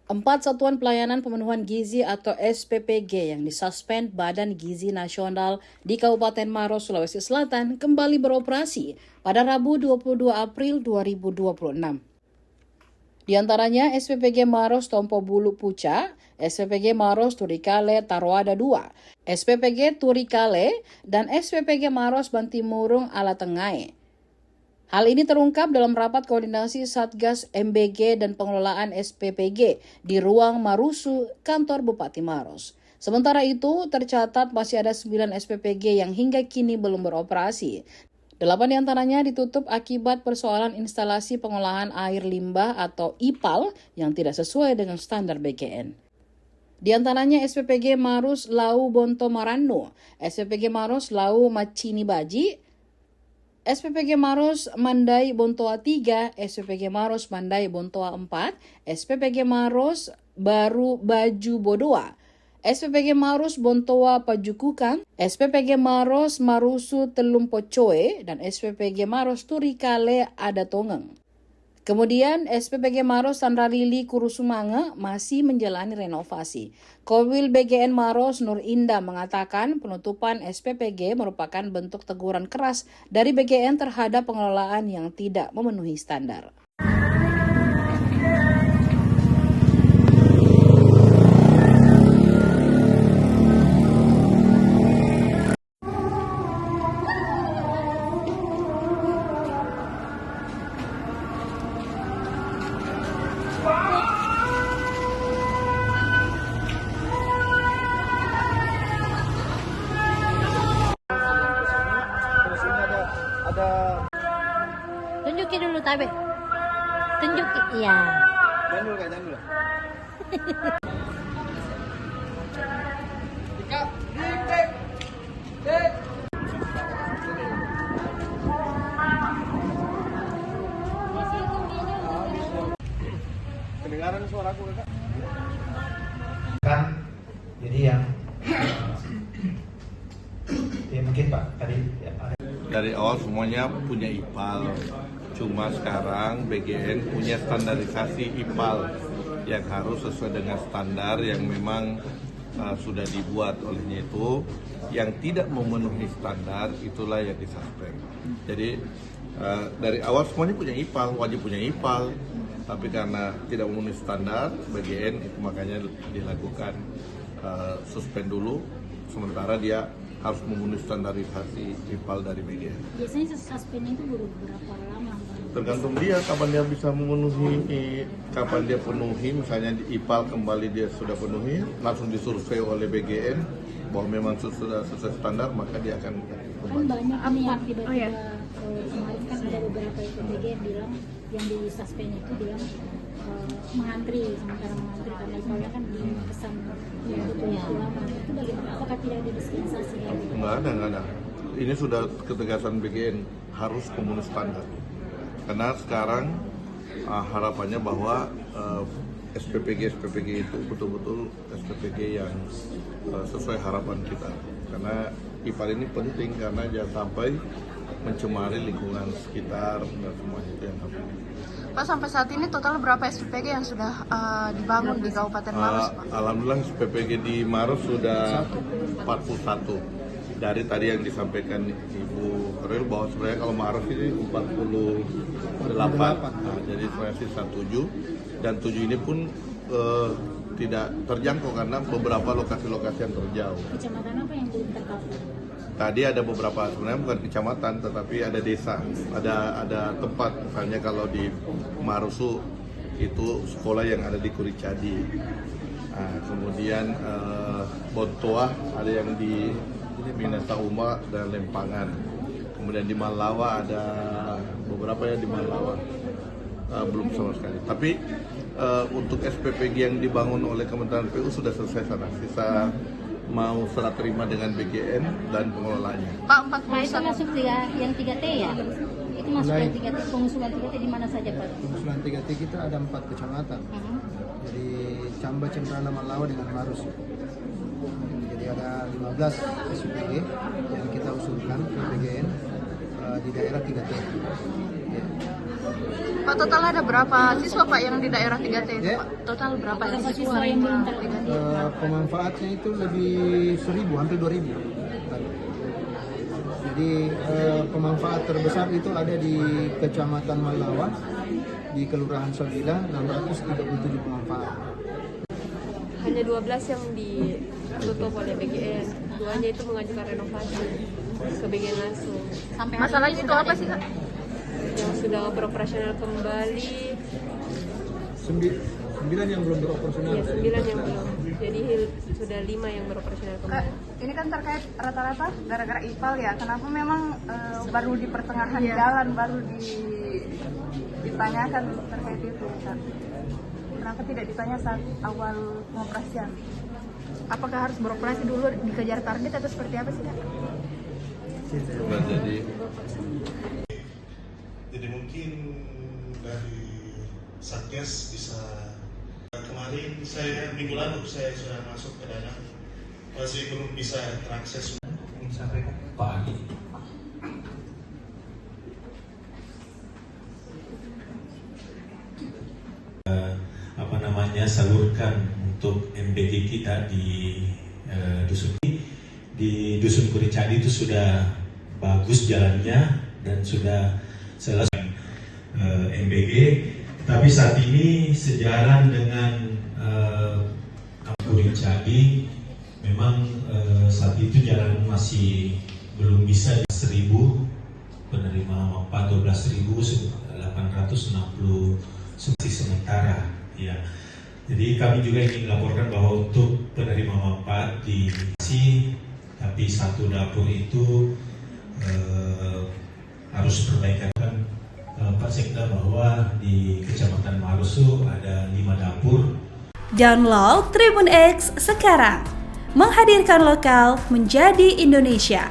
4 satuan pelayanan pemenuhan gizi atau SPPG yang disuspend Badan Gizi Nasional di Kabupaten Maros, Sulawesi Selatan kembali beroperasi pada Rabu 22 April 2026. Di antaranya SPPG Maros Tompo Bulu Puca, SPPG Maros Turikale Taruada II, SPPG Turikale, dan SPPG Maros Bantimurung Ala Tengai. Hal ini terungkap dalam rapat koordinasi Satgas MBG dan pengelolaan SPPG di ruang Marusu, kantor Bupati Maros. Sementara itu, tercatat masih ada 9 SPPG yang hingga kini belum beroperasi. 8 diantaranya ditutup akibat persoalan instalasi pengolahan air limbah atau IPAL yang tidak sesuai dengan standar BGN. Di antaranya SPPG Maros Lau Bonto Marano, SPPG Maros Lau Macini Baji, SPPG Maros Mandai Bontoa 3, SPPG Maros Mandai Bontoa 4, SPPG Maros Baru Baju Bodoa, SPPG Maros Bontoa Pajukukan, SPPG Maros Marusu Telum Pocoe, dan SPPG Maros Turikale Adatongeng. Kemudian SPPG Maros Sanralili Kurusumanga masih menjalani renovasi. Kowil BGN Maros Nur Indah mengatakan penutupan SPPG merupakan bentuk teguran keras dari BGN terhadap pengelolaan yang tidak memenuhi standar. Tunjukin dulu Tabe. Tunjukin, iya. Jangan dulu. Kedengaran suaraku kakak? Kan, jadi yang ya mungkin Pak tadi ya, dari awal semuanya punya IPAL, cuma sekarang BGN punya standarisasi IPAL yang harus sesuai dengan standar yang memang sudah dibuat. Olehnya itu yang tidak memenuhi standar itulah yang disuspend. Jadi dari awal semuanya punya IPAL, wajib punya IPAL, tapi karena tidak memenuhi standar BGN itu makanya dilakukan suspend dulu, sementara dia harus memenuhi standarisasi IPAL dari BGN. Biasanya suspend itu berapa lama? Tergantung dia kapan dia bisa memenuhi, kapan dia penuhi. Misalnya di IPAL kembali dia sudah penuhi, langsung disurvei oleh BGN bahwa memang sudah sesuai standar, maka dia akan kembali. Kan banyak nih yang tiba-tiba kemarin kan ada beberapa BGN bilang yang di suspend itu bilang mengantri, sementara mengantri karena IPAL-nya kan dipesan butuh waktu lama. Itu bagaimana? Apakah tidak ada dispensasi? Nggak ada. Ini sudah ketegasan BGN harus memenuhi standar. Karena sekarang harapannya bahwa SPPG itu betul-betul SPPG yang sesuai harapan kita. Karena IPAL ini penting karena jangan sampai mencemari lingkungan sekitar dan semuanya itu yang harus. Pak, sampai saat ini total berapa SPPG yang sudah dibangun di Kabupaten Maros, Pak? Alhamdulillah SPPG di Maros sudah 41. Dari tadi yang disampaikan Ibu Keril bahwa sebenarnya kalau Maros ini 48, jadi sebenarnya sisa 7, dan 7 ini pun tidak terjangkau karena beberapa lokasi-lokasi yang terjauh. Kecamatan apa yang belum tercover? Tadi ada beberapa, sebenarnya bukan kecamatan tetapi ada desa, ada tempat, misalnya kalau di Marusu itu sekolah yang ada di Kuricadi. Nah, kemudian Bontoa ada yang di Minatauma dan Lempangan. Kemudian di Malawa ada beberapa yang di Malawa, belum sama sekali. Tapi untuk SPPG yang dibangun oleh Kementerian PU sudah selesai sana. Sisa mau serah terima dengan BGN dan pengelolanya. Pak, Nah, itu 41. masuk yang 3T ya? Itu masuk yang 3T, pengusulan 3T di mana saja Pak? Pengusulan 3T kita ada 4 kecamatan. Jadi Camba, Cemprana, Malawa dengan Marus. Jadi ada 15 SPPG yang kita usulkan ke BGN di daerah 3T. Ya. Pak, total ada berapa siswa Pak yang di daerah 3T itu Ya. Pak? Total berapa Berapa siswa siswa yang belum 3T? Pemanfaatnya itu lebih 1.000, hampir 2.000. Jadi pemanfaat terbesar itu ada di Kecamatan Malawa, di Kelurahan Sabila, 637 pemanfaat. Hanya 12 yang ditutup oleh BGN, 2-nya itu mengajukan renovasi ke BGN langsung. Sampai Masalahnya itu apa sih Kak? Yang sudah beroperasional kembali, 9 yang belum beroperasional. ya 9 yang belum. Jadi sudah 5 yang beroperasional Kak, kembali. ini kan terkait rata-rata gara-gara IPAL ya. Kenapa memang baru di pertengahan jalan baru ditanyakan terkait itu, Kak? Kenapa tidak ditanya saat awal pengoperasian? Apakah harus beroperasi dulu dikejar target atau seperti apa sih Kak? Nah, jadi mungkin dari Satgas bisa. Kemarin minggu lalu saya sudah masuk ke dalam, masih belum bisa terakses. Sampai pagi. Salurkan untuk MBG kita di dusun ini. Di dusun Kuricadi itu sudah bagus jalannya dan sudah selesai MBG. Tapi saat ini sejalan dengan Kuricadi, memang saat itu jalan masih belum bisa 1.000 penerima manfaat 12.860 sementara ya. Jadi kami juga ingin laporkan bahwa untuk penerima manfaat di tapi satu dapur itu harus perbaikan. Pak Sekda bahwa di Kecamatan Marusu ada 5 dapur. Download Tribun X sekarang, menghadirkan lokal menjadi Indonesia.